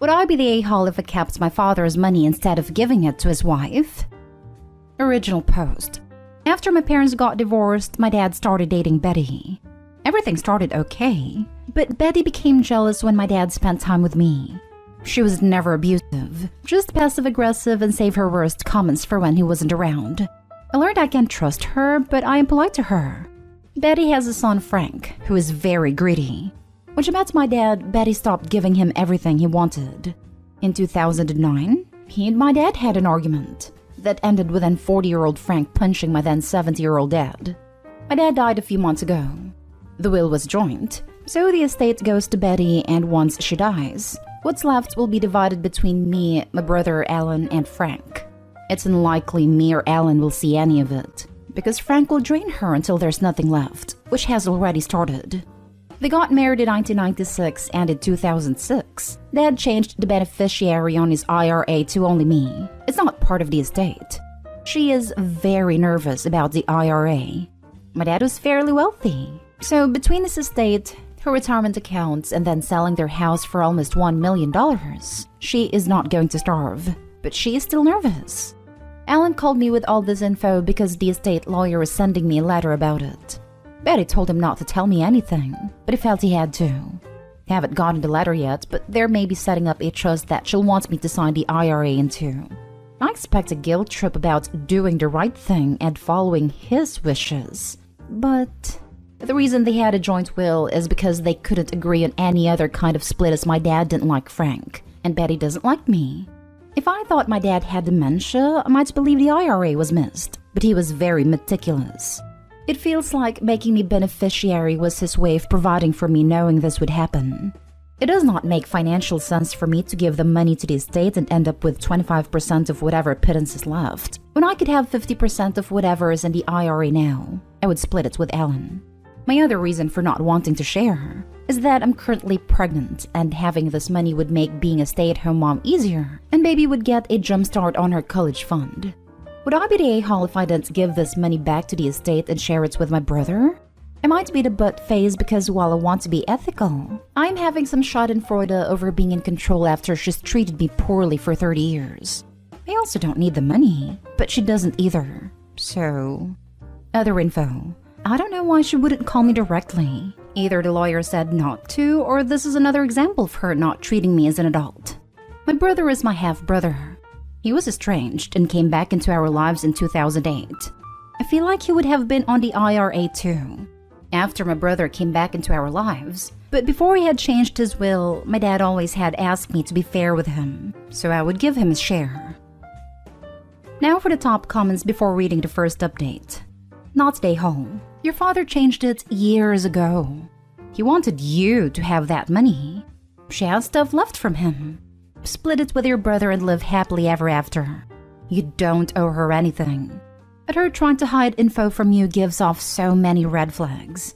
Would I be the a-hole if I kept my father's money instead of giving it to his wife? Original post. After my parents got divorced, my dad started dating Betty. Everything started okay, but Betty became jealous when my dad spent time with me. She was never abusive, just passive-aggressive and saved her worst comments for when he wasn't around. I learned I can't trust her, but I am polite to her. Betty has a son, Frank, who is very greedy. When she met my dad, Betty stopped giving him everything he wanted. In 2009, he and my dad had an argument that ended with then 40-year-old Frank punching my then 70-year-old dad. My dad died a few months ago. The will was joint, so the estate goes to Betty, and once she dies, what's left will be divided between me, my brother Alan, and Frank. It's unlikely me or Alan will see any of it, because Frank will drain her until there's nothing left, which has already started. They got married in 1996, and in 2006, Dad changed the beneficiary on his IRA to only me. It's not part of the estate. She is very nervous about the IRA. My dad was fairly wealthy, so between his estate, her retirement accounts, and then selling their house for almost $1 million, she is not going to starve, but she is still nervous. Alan called me with all this info because the estate lawyer is sending me a letter about it. Betty told him not to tell me anything, but he felt he had to. I haven't gotten the letter yet, but they may be setting up a trust that she'll want me to sign the IRA into. I expect a guilt trip about doing the right thing and following his wishes. But the reason they had a joint will is because they couldn't agree on any other kind of split, as my dad didn't like Frank, and Betty doesn't like me. If I thought my dad had dementia, I might believe the IRA was missed, but he was very meticulous. It feels like making me beneficiary was his way of providing for me, knowing this would happen. It does not make financial sense for me to give the money to the estate and end up with 25% of whatever pittance is left, when I could have 50% of whatever is in the IRA now. I would split it with Alan. My other reason for not wanting to share is that I'm currently pregnant, and having this money would make being a stay-at-home mom easier, and baby would get a jump start on her college fund. Would I be the a-hole if I didn't give this money back to the estate and share it with my brother? I might be the butt phase because while I want to be ethical, I'm having some schadenfreude over being in control after she's treated me poorly for 30 years. I also don't need the money, but she doesn't either. So, other info. I don't know why she wouldn't call me directly. Either the lawyer said not to, or this is another example of her not treating me as an adult. My brother is my half-brother. He was estranged and came back into our lives in 2008. I feel like he would have been on the IRA too, after my brother came back into our lives. But before he had changed his will, my dad always had asked me to be fair with him, so I would give him his share. Now for the top comments before reading the first update. Not stay home. Your father changed it years ago. He wanted you to have that money. She has stuff left from him. Split it with your brother and live happily ever after. You don't owe her anything. But her trying to hide info from you gives off so many red flags.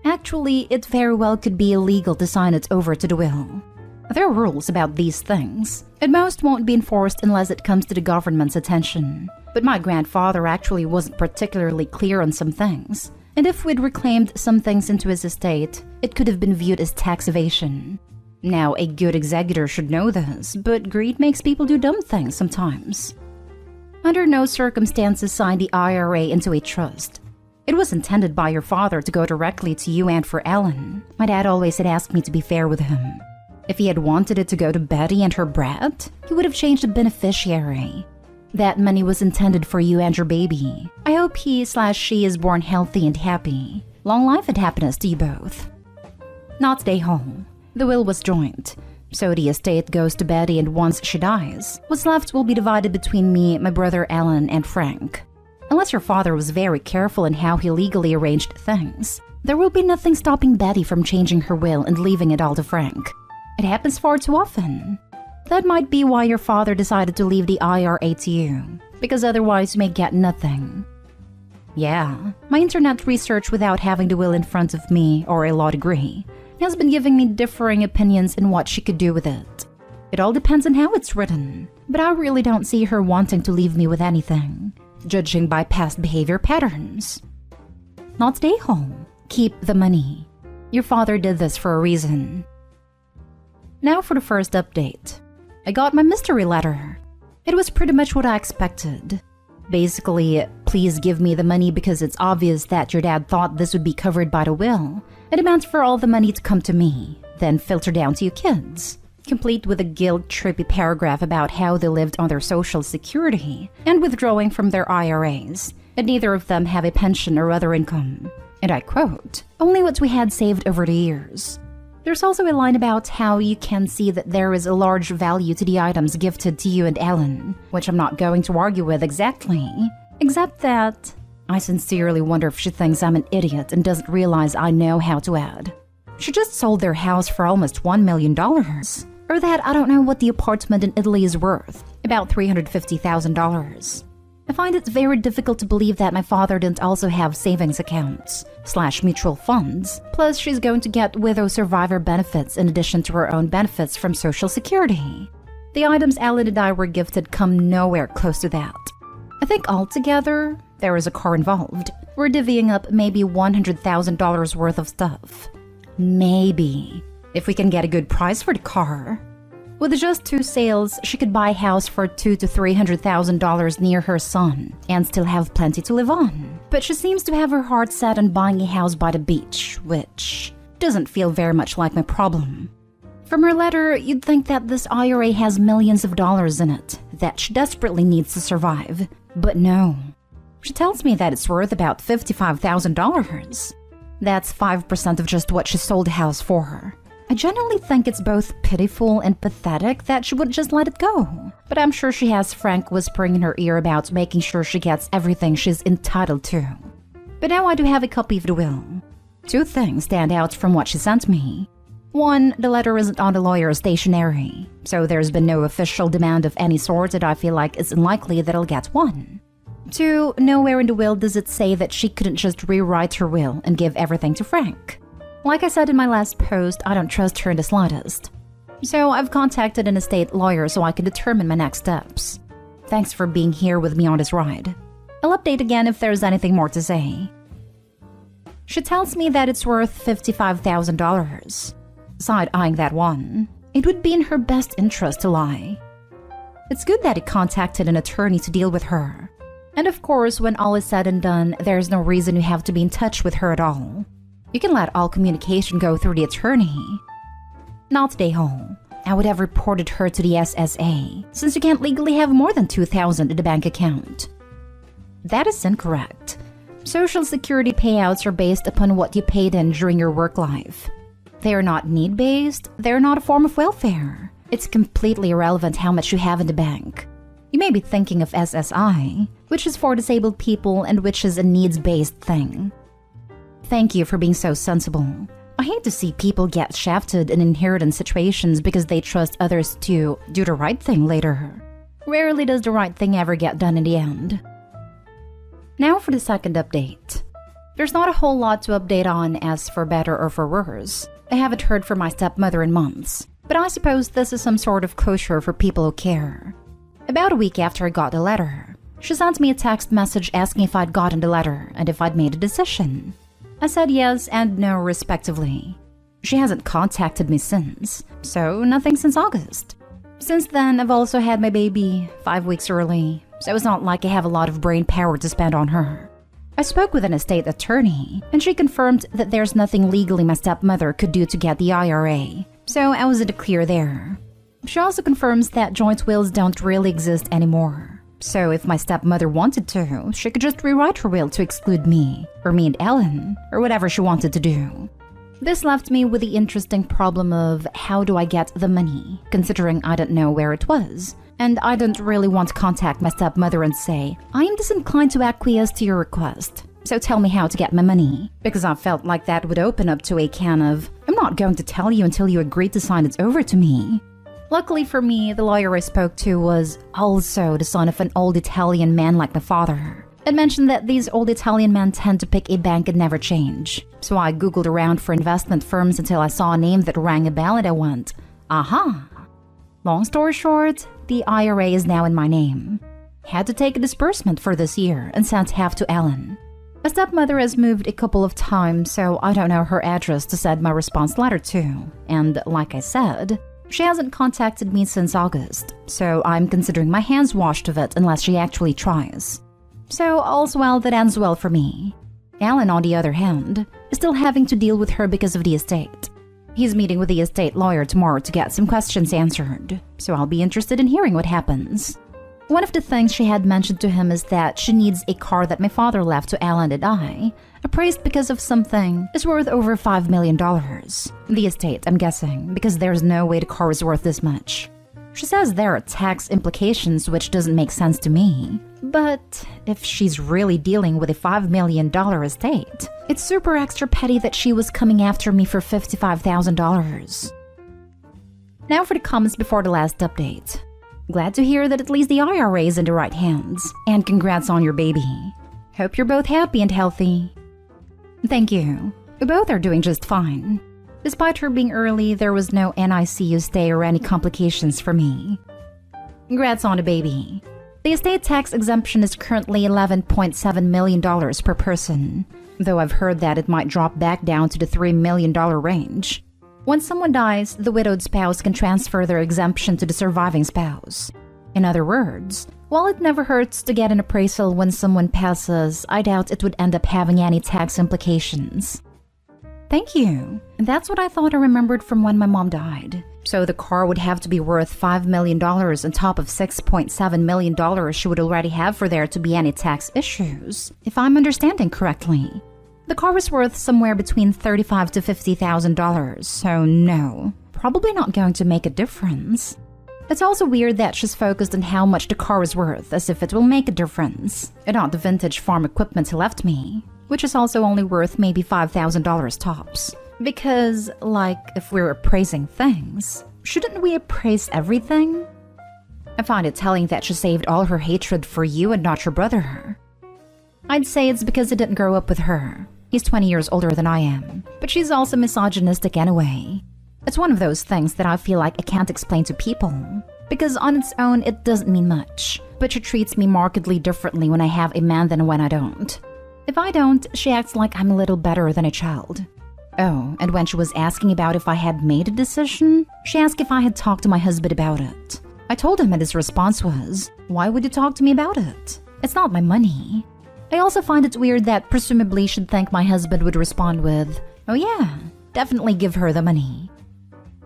Actually, it very well could be illegal to sign it over to the will. There are rules about these things, and most won't be enforced unless it comes to the government's attention. But my grandfather actually wasn't particularly clear on some things, and if we'd reclaimed some things into his estate, it could have been viewed as tax evasion. Now, a good executor should know this, but greed makes people do dumb things sometimes. Under no circumstances sign the IRA into a trust. It was intended by your father to go directly to you and for Ellen. My dad always had asked me to be fair with him. If he had wanted it to go to Betty and her brat, he would have changed the beneficiary. That money was intended for you and your baby. I hope he/she is born healthy and happy. Long life and happiness to you both. Not stay home. The will was joint, so the estate goes to Betty, and once she dies, what's left will be divided between me, my brother Alan, and Frank. Unless your father was very careful in how he legally arranged things, there will be nothing stopping Betty from changing her will and leaving it all to Frank. It happens far too often. That might be why your father decided to leave the IRA to you, because otherwise you may get nothing. Yeah, my internet research without having the will in front of me or a law degree has been giving me differing opinions in what she could do with it. It all depends on how it's written, but I really don't see her wanting to leave me with anything, judging by past behavior patterns. Not stay home. Keep the money. Your father did this for a reason. Now for the first update. I got my mystery letter. It was pretty much what I expected. Basically, please give me the money because it's obvious that your dad thought this would be covered by the will. It demands for all the money to come to me, then filter down to you kids. Complete with a guilt-trippy paragraph about how they lived on their social security and withdrawing from their IRAs, and neither of them have a pension or other income. And I quote, "Only what we had saved over the years." There's also a line about how you can see that there is a large value to the items gifted to you and Ellen, which I'm not going to argue with exactly, except that I sincerely wonder if she thinks I'm an idiot and doesn't realize I know how to add. She just sold their house for almost $1 million. Or that I don't know what the apartment in Italy is worth, about $350,000. I find it very difficult to believe that my father didn't also have savings accounts / mutual funds. Plus, she's going to get widow survivor benefits in addition to her own benefits from Social Security. The items Alan and I were gifted come nowhere close to that. I think altogether, there is a car involved. We're divvying up maybe $100,000 worth of stuff. Maybe. If we can get a good price for the car. With just 2 sales, she could buy a house for $200,000 to $300,000 near her son and still have plenty to live on. But she seems to have her heart set on buying a house by the beach, which doesn't feel very much like my problem. From her letter, you'd think that this IRA has millions of dollars in it that she desperately needs to survive. But no. She tells me that it's worth about $55,000. That's 5% of just what she sold the house for. I genuinely think it's both pitiful and pathetic that she would just let it go. But I'm sure she has Frank whispering in her ear about making sure she gets everything she's entitled to. But now I do have a copy of the will. 2 things stand out from what she sent me. 1, the letter isn't on the lawyer's stationery, so there's been no official demand of any sort and I feel like it's unlikely that I'll get one. 2, nowhere in the will does it say that she couldn't just rewrite her will and give everything to Frank. Like I said in my last post, I don't trust her in the slightest. So I've contacted an estate lawyer so I can determine my next steps. Thanks for being here with me on this ride. I'll update again if there's anything more to say. She tells me that it's worth $55,000. Side-eyeing that one, it would be in her best interest to lie. It's good that he contacted an attorney to deal with her. And of course, when all is said and done, there's no reason you have to be in touch with her at all. You can let all communication go through the attorney. Not today, home. I would have reported her to the SSA, since you can't legally have more than $2,000 in the bank account. That is incorrect. Social Security payouts are based upon what you paid in during your work life. They are not need-based, they're not a form of welfare. It's completely irrelevant how much you have in the bank. You may be thinking of SSI, which is for disabled people and which is a needs-based thing. Thank you for being so sensible. I hate to see people get shafted in inheritance situations because they trust others to do the right thing later. Rarely does the right thing ever get done in the end. Now for the second update. There's not a whole lot to update on as for better or for worse. I haven't heard from my stepmother in months, but I suppose this is some sort of closure for people who care. About a week after I got the letter, she sent me a text message asking if I'd gotten the letter and if I'd made a decision. I said yes and no respectively. She hasn't contacted me since, so nothing since August. Since then, I've also had my baby 5 weeks early, so it's not like I have a lot of brain power to spend on her. I spoke with an estate attorney, and she confirmed that there's nothing legally my stepmother could do to get the IRA, so I was in the clear there. She also confirms that joint wills don't really exist anymore. So if my stepmother wanted to, she could just rewrite her will to exclude me, or me and Ellen, or whatever she wanted to do. This left me with the interesting problem of how do I get the money, considering I don't know where it was, and I didn't really want to contact my stepmother and say, I am disinclined to acquiesce to your request, so tell me how to get my money, because I felt like that would open up to a can of, I'm not going to tell you until you agree to sign it over to me. Luckily for me, the lawyer I spoke to was also the son of an old Italian man like my father. It mentioned that these old Italian men tend to pick a bank and never change. So I googled around for investment firms until I saw a name that rang a bell and I went, aha! Long story short, the IRA is now in my name. Had to take a disbursement for this year and sent half to Ellen. My stepmother has moved a couple of times, so I don't know her address to send my response letter to. And like I said, She hasn't contacted me since August, so I'm considering my hands washed of it unless she actually tries. So all's well that ends well for me. Alan, on the other hand, is still having to deal with her because of the estate. He's meeting with the estate lawyer tomorrow to get some questions answered, so I'll be interested in hearing what happens. One of the things she had mentioned to him is that she needs a car that my father left to Alan and I, appraised because of something, is worth over $5 million. The estate, I'm guessing, because there's no way the car is worth this much. She says there are tax implications, which doesn't make sense to me. But if she's really dealing with a $5 million estate, it's super extra petty that she was coming after me for $55,000. Now for the comments before the last update. Glad to hear that at least the IRA is in the right hands, and congrats on your baby. Hope you're both happy and healthy. Thank you. We both are doing just fine. Despite her being early, there was no NICU stay or any complications for me. Congrats on the baby. The estate tax exemption is currently $11.7 million per person, though I've heard that it might drop back down to the $3 million range. When someone dies, the widowed spouse can transfer their exemption to the surviving spouse. In other words, while it never hurts to get an appraisal when someone passes, I doubt it would end up having any tax implications. Thank you. That's what I thought I remembered from when my mom died. So the car would have to be worth $5 million on top of $6.7 million she would already have for there to be any tax issues, if I'm understanding correctly. The car was worth somewhere between $35,000 to $50,000, so no, probably not going to make a difference. It's also weird that she's focused on how much the car is worth, as if it will make a difference, and not the vintage farm equipment he left me, which is also only worth maybe $5,000 tops. Because, like, if we're appraising things, shouldn't we appraise everything? I find it telling that she saved all her hatred for you and not your brother. I'd say it's because I didn't grow up with her. He's 20 years older than I am, but she's also misogynistic anyway. It's one of those things that I feel like I can't explain to people, because on its own it doesn't mean much, but she treats me markedly differently when I have a man than when I don't. If I don't, she acts like I'm a little better than a child. Oh, and when she was asking about if I had made a decision, she asked if I had talked to my husband about it. I told him and his response was, "Why would you talk to me about it? It's not my money." I also find it weird that presumably she'd think my husband would respond with, "Oh yeah, definitely give her the money."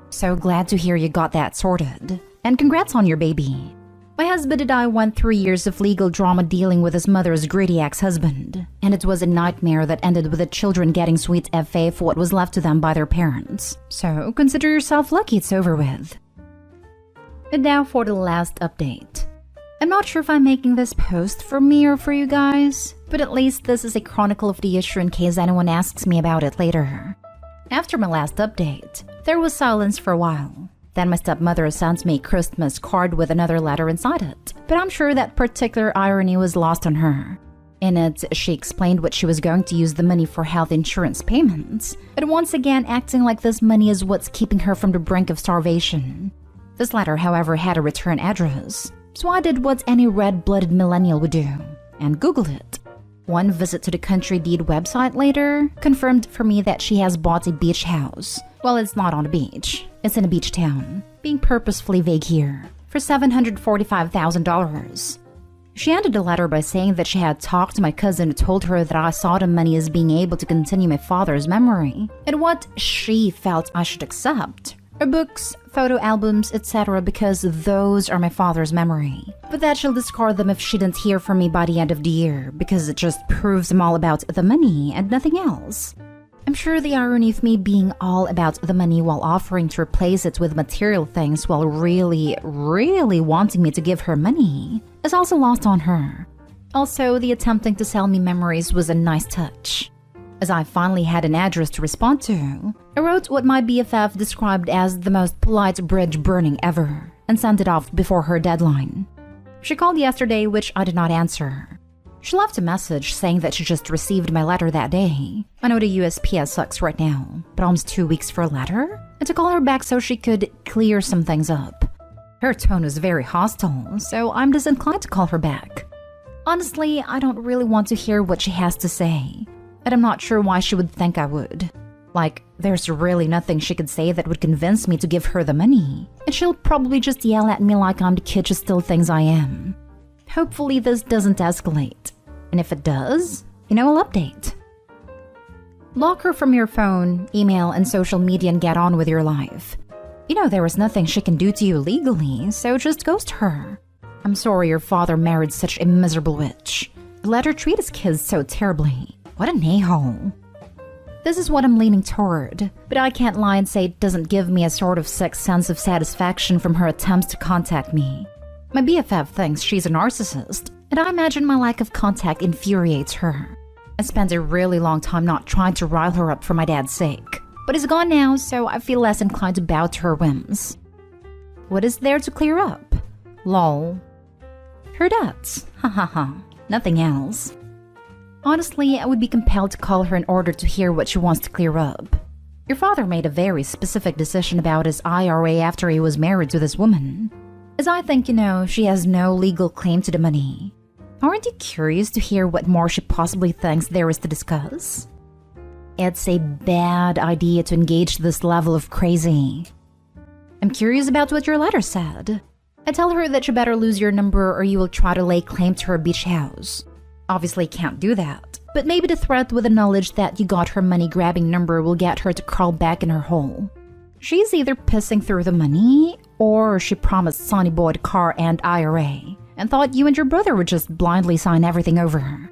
So glad to hear you got that sorted, and congrats on your baby. My husband and I went 3 years of legal drama dealing with his mother's greedy ex-husband, and it was a nightmare that ended with the children getting sweet FA for what was left to them by their parents. So consider yourself lucky it's over with. And now for the last update. I'm not sure if I'm making this post for me or for you guys, but at least this is a chronicle of the issue in case anyone asks me about it later. After my last update, there was silence for a while. Then my stepmother sent me a Christmas card with another letter inside it, but I'm sure that particular irony was lost on her. In it, she explained what she was going to use the money for health insurance payments, but once again acting like this money is what's keeping her from the brink of starvation. This letter, however, had a return address, so I did what any red-blooded millennial would do, and Googled it. One visit to the Country Deed website later confirmed for me that she has bought a beach house. Well, it's not on a beach. It's in a beach town, being purposefully vague here, for $745,000. She ended the letter by saying that she had talked to my cousin who told her that I saw the money as being able to continue my father's memory, and what she felt I should accept are books, photo albums, etc. because those are my father's memory. But that she'll discard them if she didn't hear from me by the end of the year, because it just proves I'm all about the money and nothing else. I'm sure the irony of me being all about the money while offering to replace it with material things while really wanting me to give her money is also lost on her. Also, the attempting to sell me memories was a nice touch. As I finally had an address to respond to, I wrote what my BFF described as the most polite bridge burning ever and sent it off before her deadline. She called yesterday, which I did not answer. She left a message saying that she just received my letter that day. I know the USPS sucks right now, but almost 2 weeks for a letter? And to call her back so she could clear some things up. Her tone was very hostile, so I'm disinclined to call her back. Honestly, I don't really want to hear what she has to say, and I'm not sure why she would think I would. Like, there's really nothing she could say that would convince me to give her the money. And she'll probably just yell at me like I'm the kid she still thinks I am. Hopefully this doesn't escalate. And if it does, I'll update. Block her from your phone, email, and social media and get on with your life. There is nothing she can do to you legally, so just ghost her. I'm sorry your father married such a miserable witch. Let her treat his kids so terribly. What an a-hole. This is what I'm leaning toward, but I can't lie and say it doesn't give me a sort of sick sense of satisfaction from her attempts to contact me. My BFF thinks she's a narcissist, and I imagine my lack of contact infuriates her. I spent a really long time not trying to rile her up for my dad's sake, but he's gone now, so I feel less inclined to bow to her whims. What is there to clear up? Lol. Her debts. Ha ha ha. Nothing else. Honestly, I would be compelled to call her in order to hear what she wants to clear up. Your father made a very specific decision about his IRA after he was married to this woman. As I think she has no legal claim to the money. Aren't you curious to hear what more she possibly thinks there is to discuss? It's a bad idea to engage this level of crazy. I'm curious about what your letter said. I tell her that you better lose your number or you will try to lay claim to her beach house. Obviously can't do that, but maybe the threat with the knowledge that you got her money-grabbing number will get her to crawl back in her hole. She's either pissing through the money, or she promised Sonny Boy the car and IRA, and thought you and your brother would just blindly sign everything over her.